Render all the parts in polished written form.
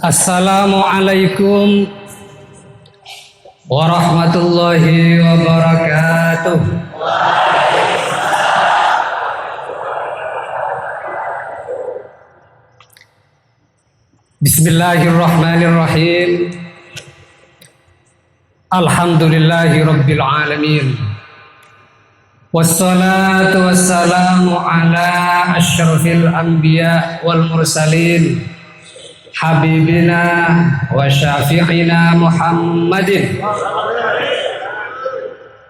Assalamualaikum warahmatullahi wabarakatuh. Bismillahirrahmanirrahim. Alhamdulillahi rabbil alamin. Wassalatu wassalamu ala asyrafil anbiya wal mursalin, habibina wa syafi'ina Muhammadin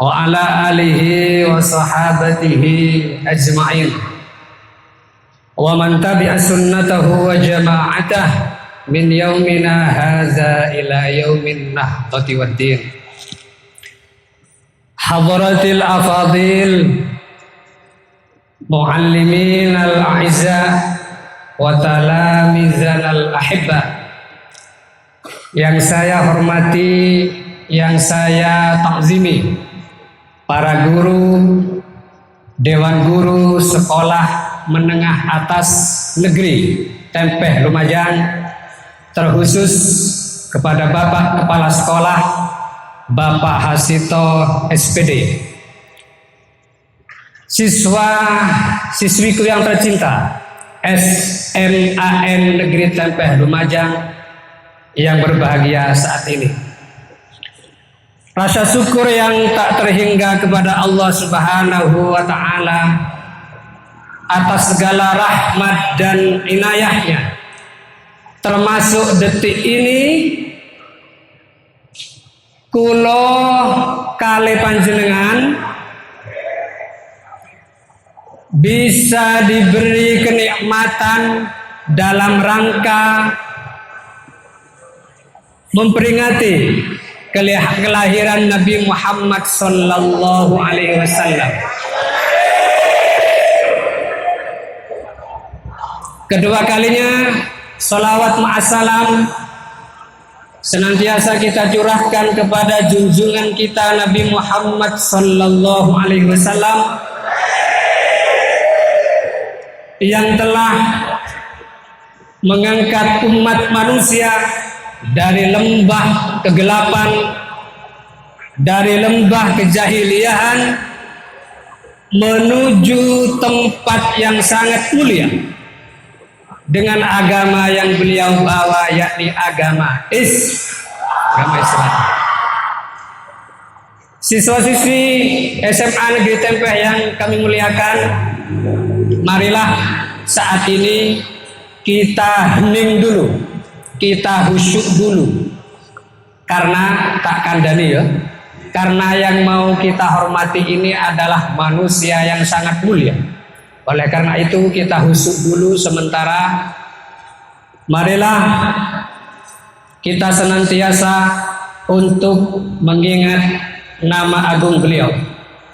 wa ala alihi wa sahabatihi ajma'in wa man tabi'a sunnatahu wa jama'atah min yaumina hadza ila yaumin nahdati waddin. Hadratil afadil, muallimin al-a'izza wa talamizan al-ahibba, yang saya hormati, yang saya takzimi, para guru, dewan guru sekolah menengah atas negeri Tempeh Lumajang, terkhusus kepada Bapak Kepala Sekolah Bapak Hasito SPD, siswa-siswiku yang tercinta SMAN Negeri Tempeh Lumajang yang berbahagia saat ini. Rasa syukur yang tak terhingga kepada Allah Subhanahu wa Ta'ala atas segala rahmat dan inayahnya, termasuk detik ini kulo kali panjenengan bisa diberi kenikmatan dalam rangka memperingati kelahiran Nabi Muhammad sallallahu alaihi wasallam. Kedua kalinya sholawat ma'assalam senantiasa kita curahkan kepada junjungan kita Nabi Muhammad sallallahu alaihi wasallam yang telah mengangkat umat manusia dari lembah kegelapan, dari lembah kejahiliahan menuju tempat yang sangat mulia dengan agama yang beliau bawa, yakni agama Islam. Siswa-siswi SMA Negeri Tempeh yang kami muliakan, marilah saat ini kita hening dulu, kita khusyuk dulu, karena tak kandani ya. Karena yang mau kita hormati ini adalah manusia yang sangat mulia. Oleh karena itu kita khusyuk dulu sementara. Marilah kita senantiasa untuk mengingat nama agung beliau.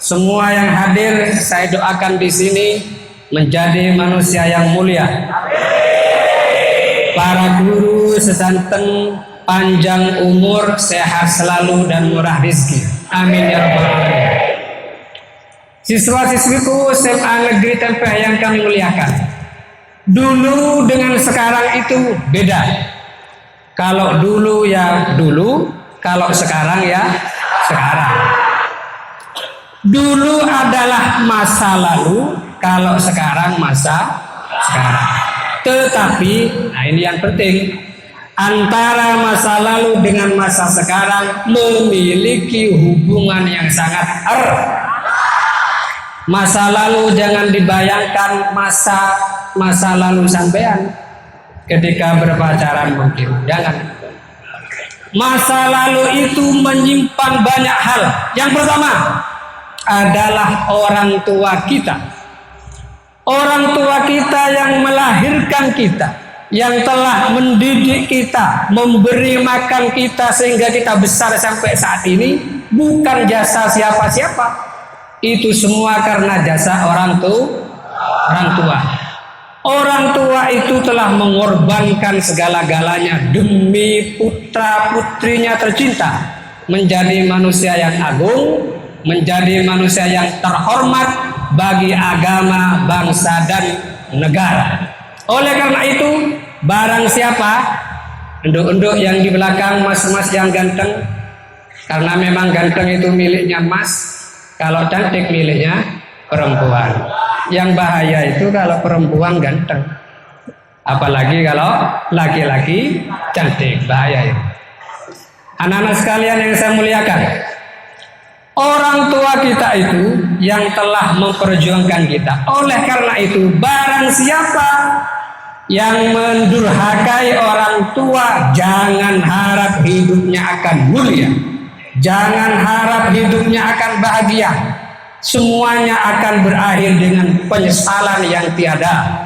Semua yang hadir saya doakan di sini menjadi manusia yang mulia. Para guru sesanten panjang umur, sehat selalu dan murah rezeki. Amin ya rabbal alamin. Siswa-siswiku SMA Negeri Tempeh yang kami muliakan, dulu dengan sekarang itu beda. Kalau dulu ya dulu, kalau sekarang ya sekarang. Dulu adalah masa lalu, kalau sekarang masa sekarang. Tetapi, nah ini yang penting, antara masa lalu dengan masa sekarang memiliki hubungan yang sangat erat. Masa lalu jangan dibayangkan masa lalu sampean ketika berpacaran, mungkin jangan. Masa lalu itu menyimpan banyak hal. Yang pertama adalah orang tua kita. Orang tua kita yang melahirkan kita, yang telah mendidik kita, memberi makan kita sehingga kita besar sampai saat ini, bukan jasa siapa-siapa. Itu semua karena jasa orang tua. Orang tua itu telah mengorbankan segala-galanya demi putra putrinya tercinta menjadi manusia yang agung, menjadi manusia yang terhormat bagi agama, bangsa dan negara. Oleh karena itu, barang siapa Enduk-enduk yang di belakang, mas-mas yang ganteng, karena memang ganteng itu miliknya mas, kalau cantik miliknya perempuan. Yang bahaya itu kalau perempuan ganteng, apalagi kalau laki-laki cantik, bahaya itu. Anak-anak sekalian yang saya muliakan, orang tua kita itu yang telah memperjuangkan kita. Oleh karena itu, barang siapa yang mendurhakai orang tua, jangan harap hidupnya akan mulia, jangan harap hidupnya akan bahagia. Semuanya akan berakhir dengan penyesalan yang tiada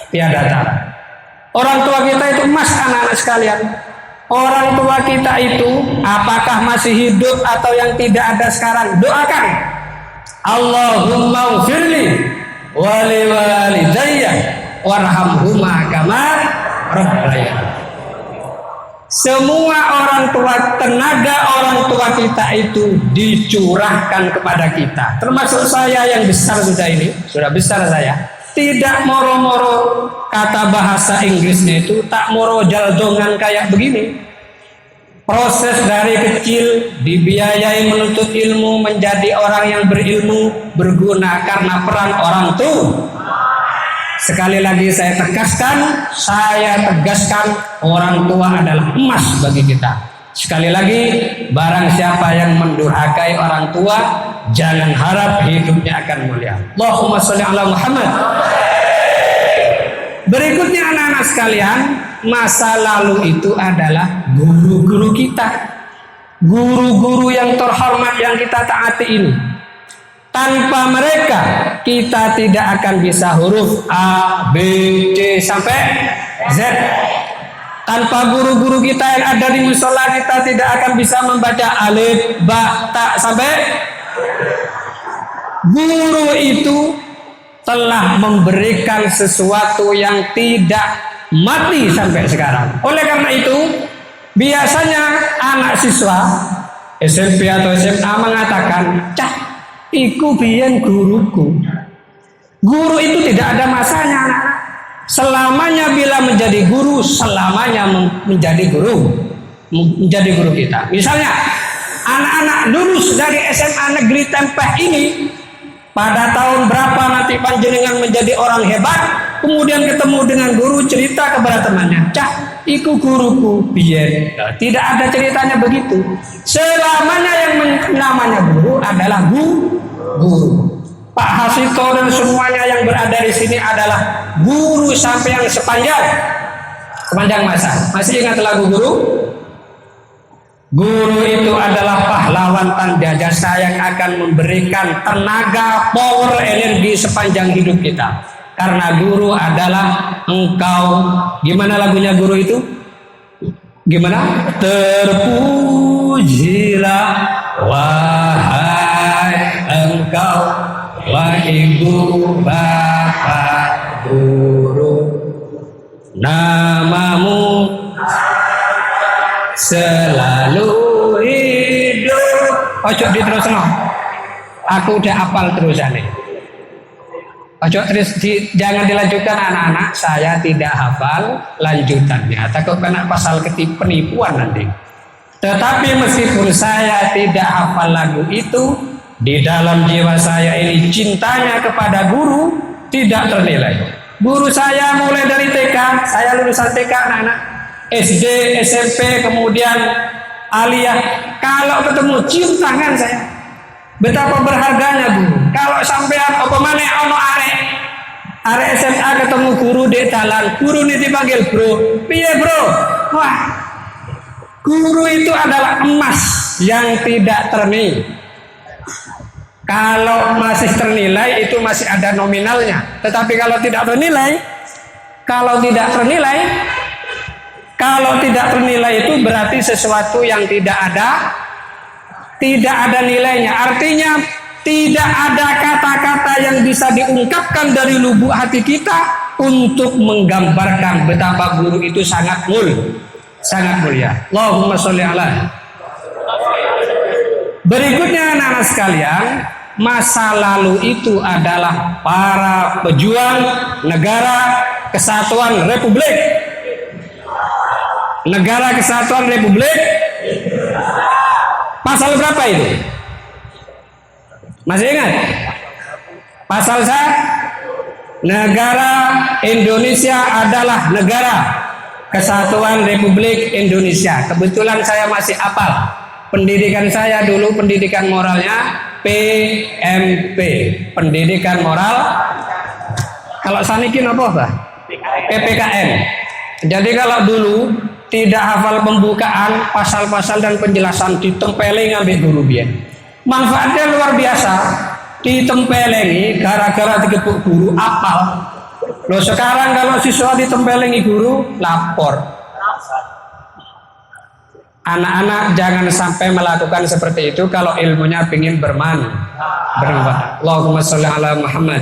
tara. Orang tua kita itu emas, anak-anak sekalian. Orang tua kita itu apakah masih hidup atau yang tidak ada sekarang, doakan. Allahumma ufirli wali walidayya warhamhuma kama rabbayani. Semua orang tua, tenaga orang tua kita itu dicurahkan kepada kita. Termasuk saya yang besar sudah besar saya. Tidak moro-moro, kata bahasa Inggrisnya itu tak moro jaldongan kayak begini. Proses dari kecil dibiayai menuntut ilmu, menjadi orang yang berilmu, berguna karena peran orang tua. Sekali lagi saya tegaskan, orang tua adalah emas bagi kita. Sekali lagi, barang siapa yang mendurhakai orang tua, jangan harap hidupnya akan mulia. Allahumma sholli ala Muhammad. Berikutnya anak-anak sekalian, masa lalu itu adalah guru-guru kita. Guru-guru yang terhormat yang kita taati ini. Tanpa mereka, kita tidak akan bisa huruf A, B, C, sampai Z. Tanpa guru-guru kita yang ada di musola, kita tidak akan bisa membaca alif, ba, ta, sampai. Guru itu telah memberikan sesuatu yang tidak mati sampai sekarang. Oleh karena itu, biasanya anak siswa SMP atau SMA mengatakan, "Cah, iku biyen guruku." Guru itu tidak ada masanya, anak-anak. Selamanya bila menjadi guru, selamanya menjadi guru kita. Misalnya, anak-anak lulus dari SMA Negeri Tempeh ini, pada tahun berapa nanti panjenengan menjadi orang hebat, kemudian ketemu dengan guru, cerita kepada temannya, "Cah, iku guruku biyen." Tidak ada ceritanya begitu. Selamanya yang namanya guru adalah guru. Pak Hasito dan semuanya yang berada di sini adalah guru sampai yang sepanjang masa. Masih ingat lagu guru? Guru itu adalah pahlawan tanda jasa yang akan memberikan tenaga, power, energi sepanjang hidup kita. Karena guru adalah engkau. Gimana lagunya guru itu? Gimana? Terpujilah wahai engkau, wahai ibu bapak guru, namamu selalu hidup. Ojo diterusno, aku udah hafal terusannya. Ojo jangan dilanjutkan anak-anak, saya tidak hafal lanjutannya, takut kena pasal penipuan nanti. Tetapi meskipun saya tidak hafal lagu itu, di dalam jiwa saya ini cintanya kepada guru tidak ternilai. Guru saya mulai dari TK, saya lulusan TK anak-anak, SD, SMP, kemudian aliyah. Kalau ketemu cium tangan saya. Betapa berharganya guru. Kalau sampean apa maneh ono arek SMA ketemu guru di jalan, guru ini dipanggil bro. Piye bro? Wah, guru itu adalah emas yang tidak ternilai. Kalau masih ternilai itu masih ada nominalnya. Tetapi kalau tidak ternilai itu berarti sesuatu yang tidak ada nilainya. Artinya tidak ada kata-kata yang bisa diungkapkan dari lubuk hati kita untuk menggambarkan betapa guru itu sangat mulia. Allahumma sholli ala. Berikutnya anak-anak sekalian, masa lalu itu adalah para pejuang negara kesatuan Republik Negara Kesatuan Republik. Pasal berapa itu? Masih ingat? Pasal negara Indonesia adalah negara Kesatuan Republik Indonesia. Kebetulan saya masih hafal. Pendidikan saya dulu pendidikan moralnya PMP, pendidikan moral. Kalau sanikin apa Pak? PPKM. Jadi kalau dulu tidak hafal pembukaan, pasal-pasal dan penjelasan ditempeleng ngambil guru biar. Manfaatnya luar biasa. Ditempelengi gara-gara dikepuk guru apal. Loh sekarang kalau siswa ditempelengi guru lapor. Anak-anak jangan sampai melakukan seperti itu kalau ilmunya ingin bermanfaat. Allahumma sholli ala Muhammad.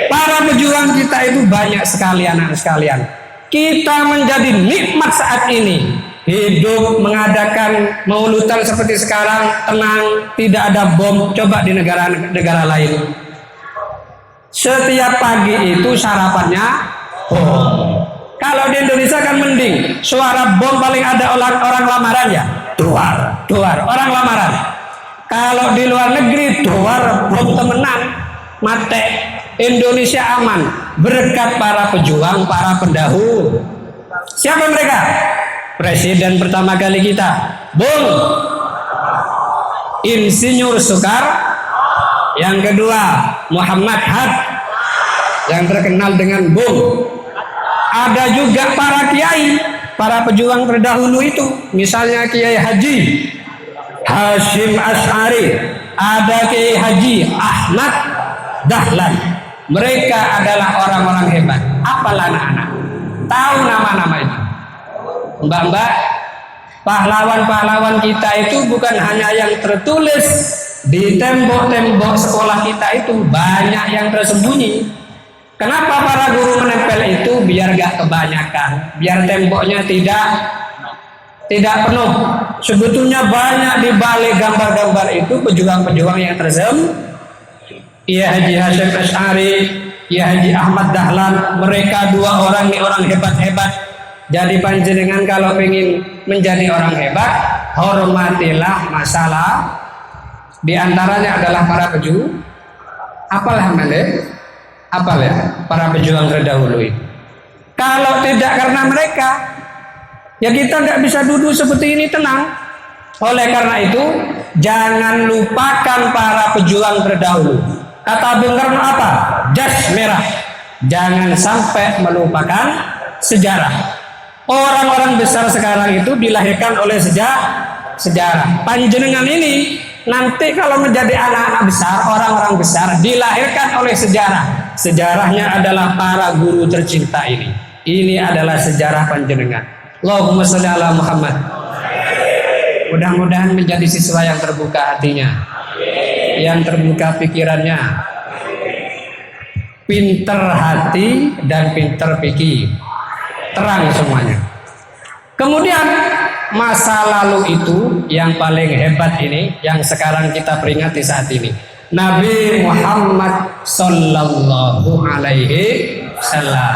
Para pejuang kita itu banyak sekali anak sekalian. Kita menjadi nikmat saat ini. Hidup mengadakan maulutan seperti sekarang, tenang, tidak ada bom. Coba di negara-negara lain. Setiap pagi itu sarapannya bom. Kalau di Indonesia kan mending, suara bom paling ada orang lamaran ya, duar, orang lamaran. Kalau di luar negeri duar bom temenan, mate. Indonesia aman berkat para pejuang, para pendahulu. Siapa mereka? Presiden pertama kali kita, Bung Insinyur Soekarno. Yang kedua Muhammad Had, yang terkenal dengan Bung. Ada juga para kiai, para pejuang terdahulu itu, misalnya Kiai Haji Hasyim Asy'ari, ada Kiai Haji Ahmad Dahlan. Mereka adalah orang-orang hebat. Apalah anak-anak tahu nama-nama itu? Mbak-mbak, pahlawan-pahlawan kita itu bukan hanya yang tertulis di tembok-tembok sekolah kita, itu banyak yang tersembunyi. Kenapa para guru menempel itu? Biar gak kebanyakan, biar temboknya tidak penuh. Sebetulnya banyak di balik gambar-gambar itu pejuang-pejuang yang tersembunyi. Iya Haji Hasyim Asy'ari, Iya Haji Ahmad Dahlan, mereka dua orang ini orang hebat-hebat. Jadi panjenengan kalau ingin menjadi orang hebat, hormatilah masalah. Di antaranya adalah para pejuang. Apalah ya, para pejuang terdahulu itu. Kalau tidak karena mereka, ya kita nggak bisa duduk seperti ini tenang. Oleh karena itu, jangan lupakan para pejuang terdahulu. Kata Bung Karno apa? Jas merah. Jangan sampai melupakan sejarah. Orang-orang besar sekarang itu dilahirkan oleh sejarah. Panjenengan ini nanti kalau menjadi anak-anak besar, orang-orang besar dilahirkan oleh sejarah. Sejarahnya adalah para guru tercinta ini. Ini adalah sejarah panjenengan. Allahumma sholli ala Muhammad. Mudah-mudahan menjadi siswa yang terbuka hatinya, yang terbuka pikirannya, pinter hati dan pinter pikir, terang semuanya. Kemudian masa lalu itu yang paling hebat ini, yang sekarang kita peringati saat ini, Nabi Muhammad Sallallahu Alaihi Wasallam.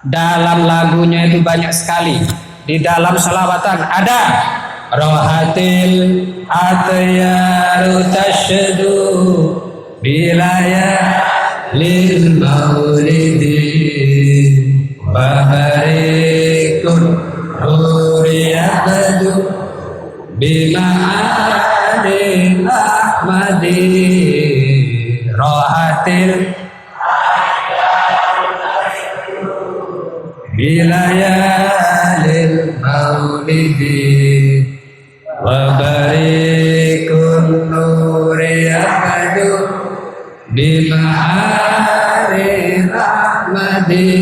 Dalam lagunya itu banyak sekali. Di dalam salawatan ada Rohatil atyaru tashdu bilaya lil maulidi baharikun uriyabadu bima'adil ahmadi. Rohatil bilayalil maulidi wa barikun nuri abadu bima'ari rahmadi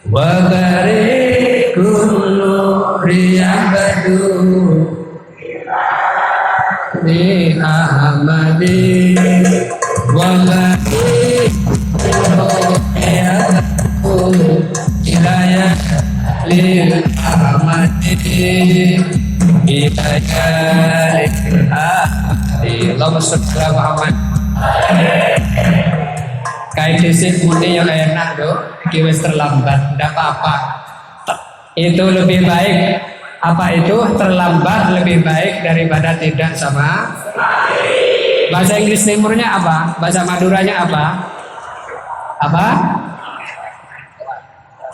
wa barikun nuri abadu bi ahmadi wa barikun nuri abadu hidayah lil ahmadi hidayah lil ahmadi. Allahumma sholli ala Muhammad. Kayak disik muni yang enak do, iki wis terlambat, ndak apa-apa. Itu lebih baik. Apa itu? Terlambat lebih baik daripada tidak sama. Bahasa Inggris Timurnya apa? Bahasa Maduranya apa? Apa?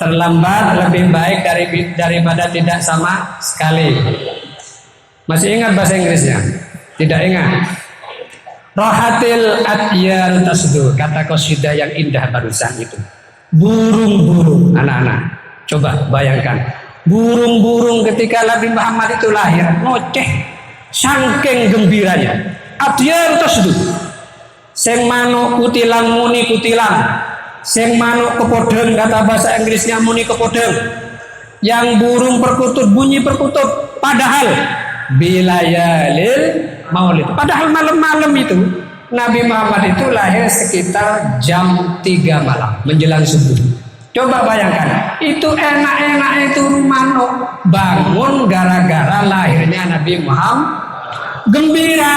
Terlambat lebih baik daripada tidak sama sekali. Masih ingat bahasa Inggrisnya? Tidak ingat? Rohatil atyar tasdu, kata qasidah yang indah barusan itu. Burung-burung, anak-anak, coba bayangkan. Burung-burung ketika Nabi Muhammad itu lahir, ngoceh, saking gembiranya. Atyar tasdu, sing manuk kutilang muni kutilang, sing manuk kepodeng, kata bahasa Inggrisnya muni kepodeng. Yang burung perkutut bunyi perkutut, padahal bilayalil maulid. Padahal malam-malam itu Nabi Muhammad itu lahir sekitar jam 3 malam menjelang subuh. Coba bayangkan, itu enak-enak itu manuk bangun gara-gara lahirnya Nabi Muhammad. Gembira.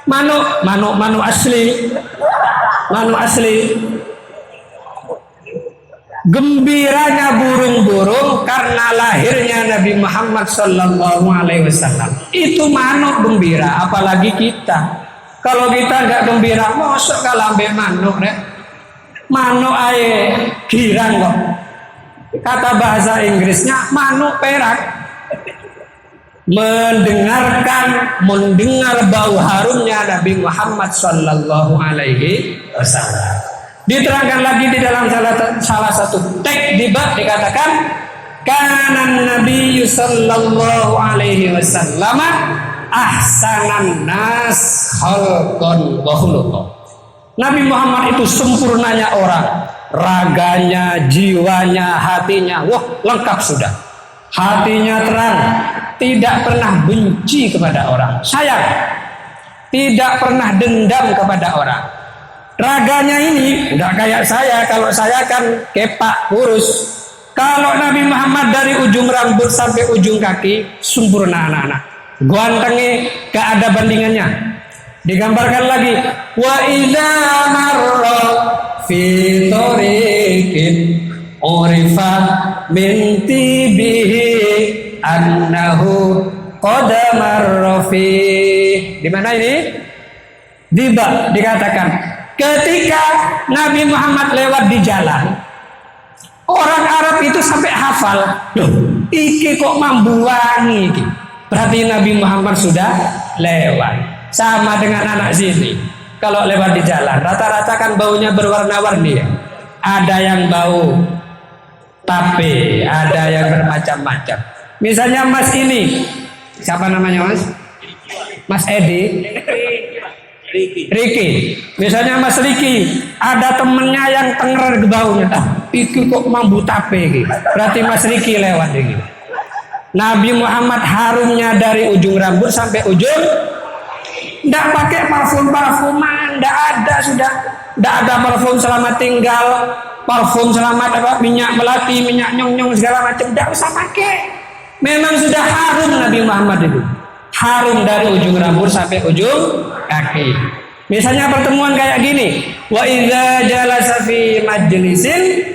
Manuk asli. Manuk asli. Gembiranya burung-burung karena lahirnya Nabi Muhammad Sallallahu Alaihi Wasallam. Itu manuk gembira, apalagi kita. Kalau kita nggak gembira, mosok kalau ambil manuk, deh. Manuk aye girang kok. Kata bahasa Inggrisnya manuk perak. Mendengar bau harumnya Nabi Muhammad Sallallahu Alaihi Wasallam. Diterangkan lagi di dalam salah satu teks di bab dikatakan kanan Nabi sallallahu alaihi wasallam ahsanan nas khalqan wa khuluqan. Nabi Muhammad itu sempurnanya orang, raganya, jiwanya, hatinya, wah lengkap sudah. Hatinya terang, tidak pernah benci kepada orang, sayang, tidak pernah dendam kepada orang. Raganya ini enggak kayak saya. Kalau saya kan kepak kurus. Kalau Nabi Muhammad dari ujung rambut sampai ujung kaki sempurna anak-anak. Gantengnya gak ada bandingannya. Digambarkan lagi wa idza marra fi tariqin urifa min tibihi annahu qad marra fi. Di mana ini? Dikatakan ketika Nabi Muhammad lewat di jalan, orang Arab itu sampai hafal, loh, iki kok mambu wangi iki. Berarti Nabi Muhammad sudah lewat. Sama dengan anak sini. Kalau lewat di jalan, rata-rata kan baunya berwarna-warni ya. Ada yang bau tape, ada yang bermacam-macam. Misalnya Mas ini, siapa namanya Mas? Mas Edi. Riki, misalnya Mas Riki, ada temennya yang tenger baunya, itu kok mambu tape gitu. Berarti Mas Riki lewat gitu. Nabi Muhammad harumnya dari ujung rambut sampai ujung, tidak pakai parfum-parfuman, tidak ada sudah, tidak ada parfum selamat tinggal, parfum selamat apa, minyak melati, minyak nyong-nyong segala macam, tidak usah pakai. Memang sudah harum Nabi Muhammad itu. Harum dari ujung rambut sampai ujung kaki. Misalnya pertemuan kayak gini, wa idza jalasa fi majlisin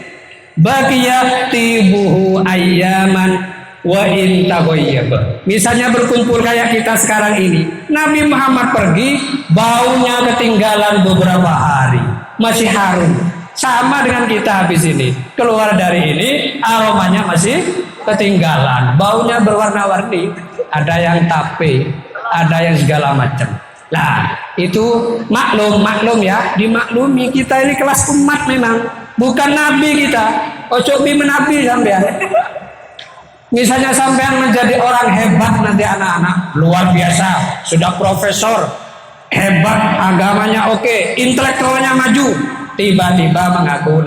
baqiya tibuhu ayyaman wa in taghayyaba. Misalnya berkumpul kayak kita sekarang ini, Nabi Muhammad pergi, baunya ketinggalan beberapa hari, masih harum. Sama dengan kita habis ini, keluar dari ini, aromanya masih ketinggalan, baunya berwarna-warni. Ada yang tape, ada yang segala macam. Nah, itu maklum ya, dimaklumi kita ini kelas umat memang, bukan nabi kita. Ojo bi menabi sampean. Misalnya sampean menjadi orang hebat nanti anak-anak, luar biasa, sudah profesor, hebat, agamanya oke, intelektualnya maju, tiba-tiba mengaku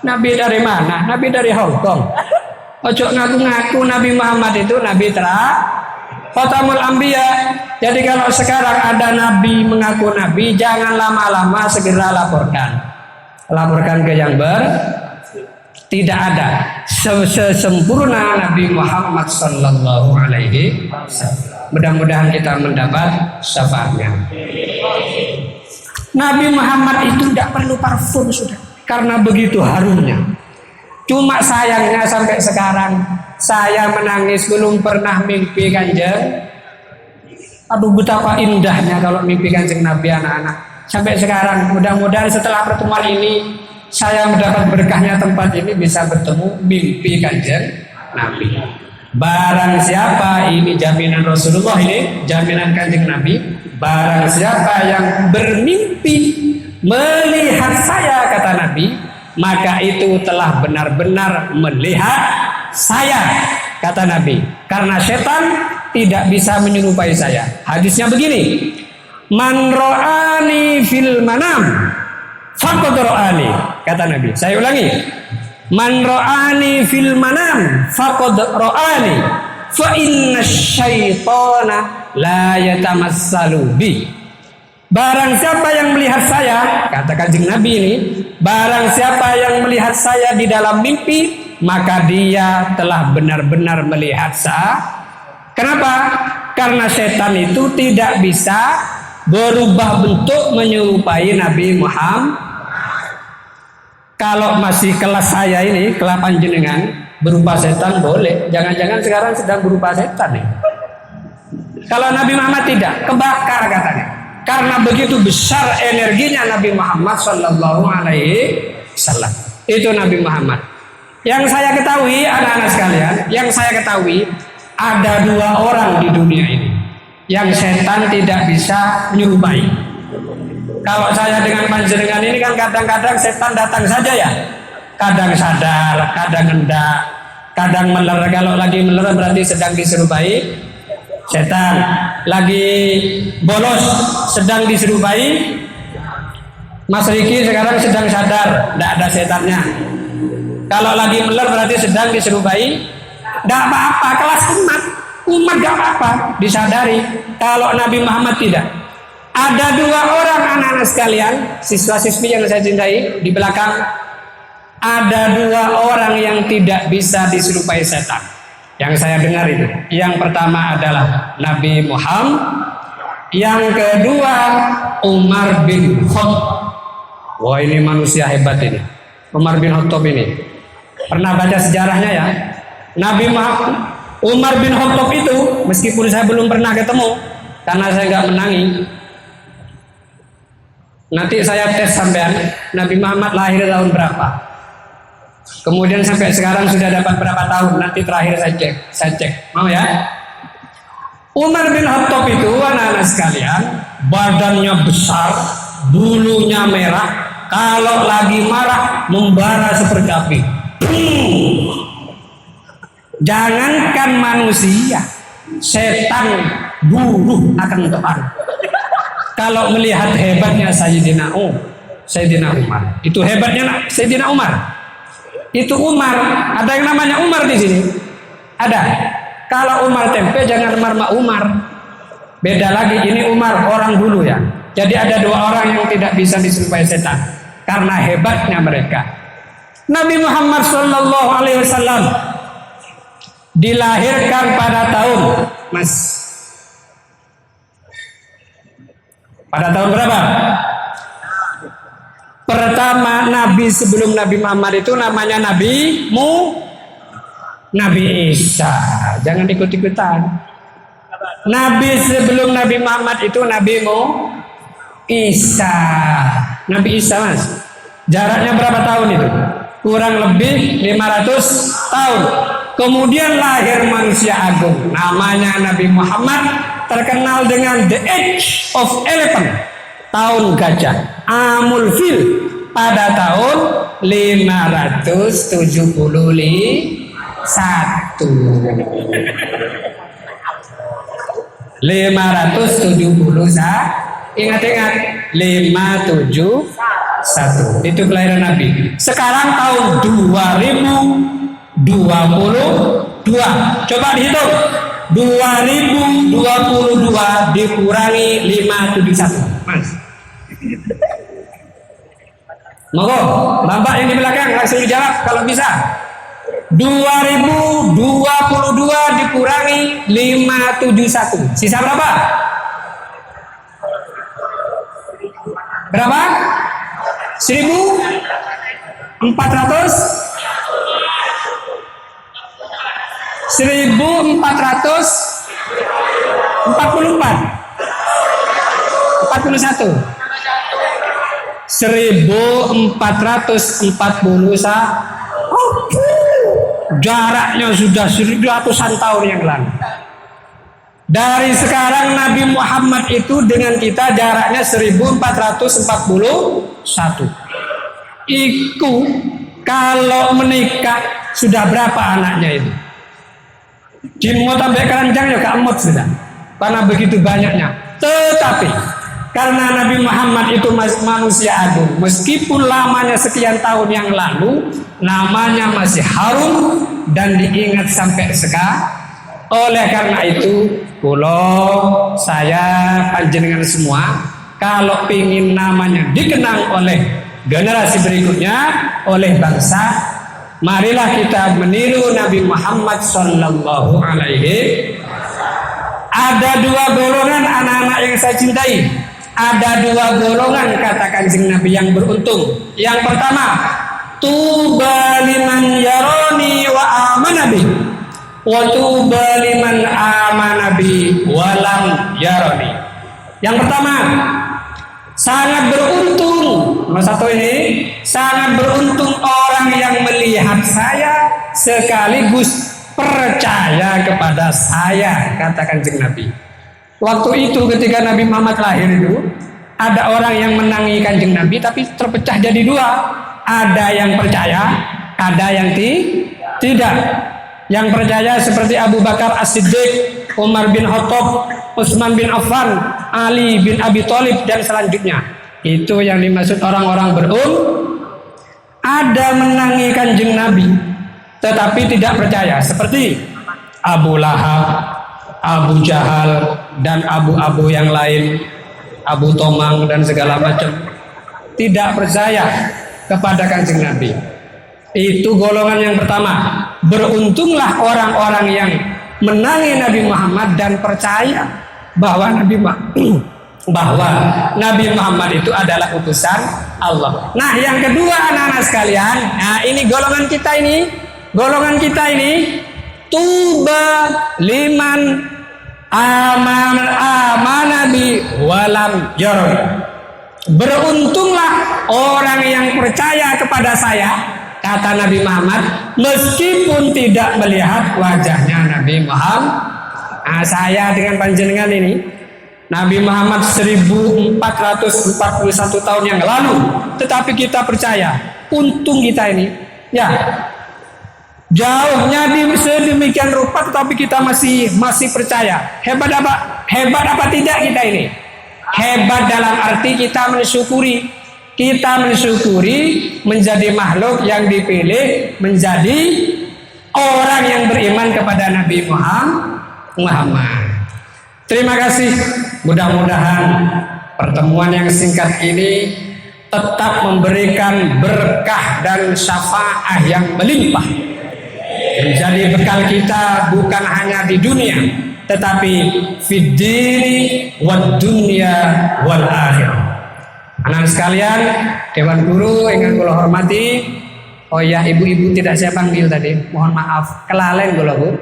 nabi dari mana? Nabi dari Hong Kong. Ojo ngaku-ngaku Nabi Muhammad itu Nabi Khatamul Anbiya. Jadi kalau sekarang ada Nabi mengaku Nabi, jangan lama-lama, segera laporkan. Laporkan ke yang tidak ada. Sesempurna Nabi Muhammad Sallallahu Alaihi Wasallam. Mudah-mudahan kita mendapat syafaatnya. Nabi Muhammad itu tidak perlu parfum sudah, karena begitu harumnya. Cuma sayangnya sampai sekarang saya menangis belum pernah mimpi Kanjeng. Aduh betapa indahnya kalau mimpi Kanjeng Nabi anak-anak. Sampai sekarang mudah-mudahan setelah pertemuan ini saya mendapat berkahnya tempat ini bisa bertemu mimpi Kanjeng Nabi. Barang siapa, ini jaminan Rasulullah, ini jaminan Kanjeng Nabi. Barang siapa yang bermimpi melihat saya, kata Nabi, maka itu telah benar-benar melihat saya, kata Nabi. Karena setan tidak bisa menyerupai saya. Hadisnya begini, man ro'ani fil manam faqad ro'ani, kata Nabi. Saya ulangi, man ro'ani fil manam faqad ro'ani fa inna syaitana la yatamassalu bi. Barang siapa yang melihat saya, kata Kanjeng Nabi ini, barang siapa yang melihat saya di dalam mimpi, maka dia telah benar-benar melihat saya. Kenapa? Karena setan itu tidak bisa berubah bentuk menyerupai Nabi Muhammad. Kalau masih kelas saya ini, kelas panjenengan, berupa setan boleh. Jangan-jangan sekarang sedang berupa setan nih. Kalau Nabi Muhammad tidak, kebakar katanya. Karena begitu besar energinya Nabi Muhammad Sallallahu Alaihi Wasallam. Itu Nabi Muhammad. Yang saya ketahui, anak-anak sekalian, yang saya ketahui ada 2 orang di dunia ini yang setan tidak bisa menyerupai. Kalau saya dengan panjenengan ini kan kadang-kadang setan datang saja ya. Kadang sadar, kadang hendak, kadang meler. Kalau lagi meler berarti sedang diserupai setan. Lagi bolos sedang diserupai. Mas Riki sekarang sedang sadar, tidak ada setannya. Kalau lagi meler berarti sedang diserupai. Tidak apa-apa, kelas umat gak apa-apa, disadari. Kalau Nabi Muhammad tidak. Ada 2 orang anak-anak sekalian, siswa-siswi yang saya cintai di belakang. Ada 2 orang yang tidak bisa diserupai setan. Yang saya dengar itu. Yang pertama adalah Nabi Muhammad. Yang kedua Umar bin Khattab. Wah, ini manusia hebat ini. Umar bin Khattab ini. Pernah baca sejarahnya ya? Nabi Muhammad, Umar bin Khattab itu, meskipun saya belum pernah ketemu karena saya nggak menangi. Nanti saya tes sampean, Nabi Muhammad lahir tahun berapa? Kemudian sampai sekarang sudah dapat berapa tahun? Nanti terakhir saya cek. Mau ya? Umar bin Khattab itu anak-anak sekalian, badannya besar, bulunya merah, kalau lagi marah membara seperti api. Jangankan manusia, setan buruh akan terpengaruh. Kalau melihat hebatnya Sayyidina Umar, itu hebatnya Sayyidina Umar. Itu Umar, ada yang namanya Umar di sini. Ada. Kalau Umar tempe jangan Umar. Beda lagi, ini Umar orang dulu ya. Jadi ada 2 orang yang tidak bisa diserupai setan karena hebatnya mereka. Nabi Muhammad Sallallahu Alaihi Wasallam dilahirkan pada tahun pada tahun berapa? Pertama Nabi sebelum Nabi Muhammad itu namanya Nabi Isa. Jangan ikut-ikutan. Nabi sebelum Nabi Muhammad itu Nabi Isa. Nabi Isa mas. Jaraknya berapa tahun itu? Kurang lebih 500 tahun. Kemudian lahir manusia agung. Namanya Nabi Muhammad, terkenal dengan the age of elephant. Tahun gajah. Amul fil. Pada tahun 571. 571. Ingat-ingat 571 itu kelahiran Nabi. Sekarang tahun 2022. Coba dihitung. 2022 dikurangi 571. Mas. Monggo, Bapak yang di belakang langsung dijawab kalau bisa. 2022 dikurangi 571. Sisa berapa? Berapa? 1400? Jaraknya sudah 100-an tahun yang lalu. Dari sekarang Nabi Muhammad itu dengan kita jaraknya 1441. Iku kalau menikah sudah berapa anaknya itu? Dimut sampai keranjang ya kamut sudah. Karena begitu banyaknya. Tetapi karena Nabi Muhammad itu manusia agung, meskipun lamanya sekian tahun yang lalu, namanya masih harum dan diingat sampai sekarang. Oleh karena itu, saya panjenengan semua, kalau ingin namanya dikenang oleh generasi berikutnya, oleh bangsa, marilah kita meniru Nabi Muhammad Sallallahu Alaihi. Ada dua golongan anak-anak yang saya cintai. Ada dua golongan kata Kanjeng Nabi yang beruntung. Yang pertama, tuba liman yaroni wa amanabi, wa tuba liman amanabi wa lam yaroni. Yang pertama, sangat beruntung. Nomor satu ini, sangat beruntung orang yang melihat saya sekaligus percaya kepada saya, kata Kanjeng Nabi. Waktu itu ketika Nabi Muhammad lahir itu, ada orang yang menangi Kanjeng Nabi tapi terpecah jadi dua. Ada yang percaya, ada yang tidak. Yang percaya seperti Abu Bakar As-Siddiq, Umar bin Khattab, Utsman bin Affan, Ali bin Abi Thalib dan selanjutnya. Itu yang dimaksud orang-orang ada menangi Kanjeng Nabi tetapi tidak percaya, seperti Abu Lahab, Abu Jahal dan abu-abu yang lain, Abu Tomang dan segala macam, tidak percaya kepada Kanjeng Nabi. Itu golongan yang pertama. Beruntunglah orang-orang yang menangi Nabi Muhammad dan percaya bahwa Nabi Muhammad itu adalah utusan Allah. Nah, yang kedua anak-anak sekalian, nah ini golongan kita ini tuba liman amanabi walam yaroni. Beruntunglah orang yang percaya kepada saya, kata Nabi Muhammad, meskipun tidak melihat wajahnya Nabi Muhammad. Nah, saya dengan panjenengan ini, Nabi Muhammad 1441 tahun yang lalu, tetapi kita percaya. Untung kita ini, ya. Jauhnya sedemikian rupa, tetapi kita masih percaya. Hebat apa tidak kita ini? Hebat dalam arti kita mensyukuri menjadi makhluk yang dipilih menjadi orang yang beriman kepada Nabi Muhammad. Terima kasih. Mudah-mudahan pertemuan yang singkat ini tetap memberikan berkah dan syafaat yang melimpah, menjadi bekal kita bukan hanya di dunia, tetapi fid dini wad dunya wal akhirah. Anak sekalian, Dewan Guru ingin kula hormati. Oh ya, ibu-ibu tidak saya panggil tadi, mohon maaf, kelalen kula Bu.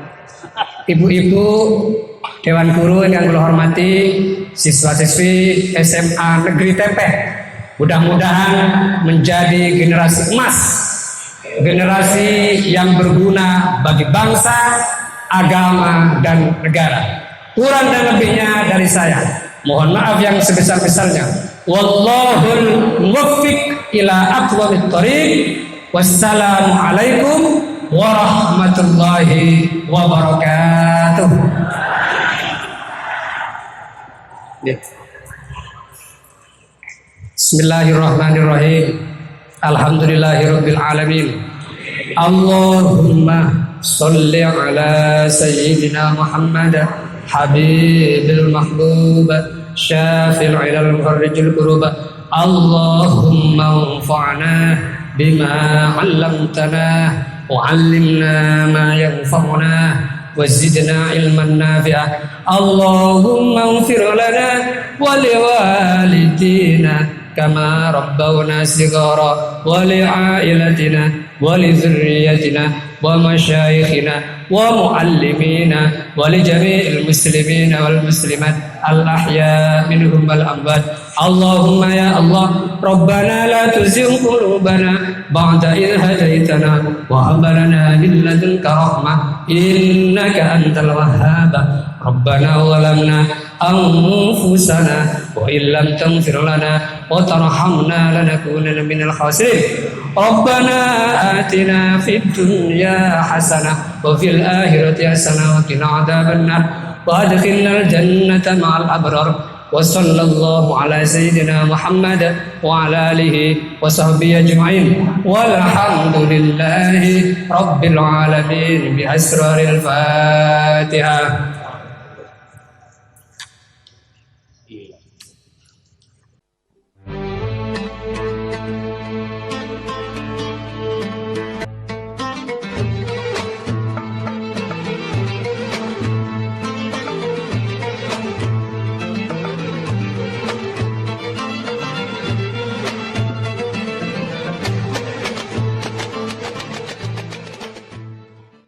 Ibu-ibu Dewan Guru yang kula hormati, siswa-siswi SMA Negeri Tempeh, mudah-mudahan menjadi generasi emas, generasi yang berguna bagi bangsa, agama, dan negara. Kurang dan lebihnya dari saya, mohon maaf yang sebesar-besarnya. Wallahul muwaffiq ila aqwamit thoriq. Wassalamu alaikum warahmatullahi wabarakatuh. Bismillahirrahmanirrahim. Alhamdulillahirabbil alamin. Allahumma shalli ala sayyidina Muhammad habibil mahbub syafil ilal mufarrijul kurub. Allahumma anfa'na bima 'allamtana wa 'allimna ma yanfa'una wa zidna ilman nafi'a. Allahumma ighfir lana wa liwalidina kama rabbawna shighara wa li'ailatina ولذريتنا ومشايخنا ومعلمينا ولجميع المسلمين والمسلمات الأحياء منهم والأموات. اللهم يا الله ربنا لا تزغ قلوبنا بعد إذ هديتنا وهب لنا من لدنك رحمة إنك أنت الوهاب. ربنا ظلمنا أنفسنا وإن لم تغفر لنا وترحمنا لنكونن من الخاسرين. ربنا آتنا في الدنيا حسنة وفي الآخرة حسنة وقنا عذاب النار وأدخلنا الجنة مع الأبرار. وصلى الله على سيدنا محمد وعلى آله وصحبه أجمعين والحمد لله رب العالمين بأسرار الفاتحة.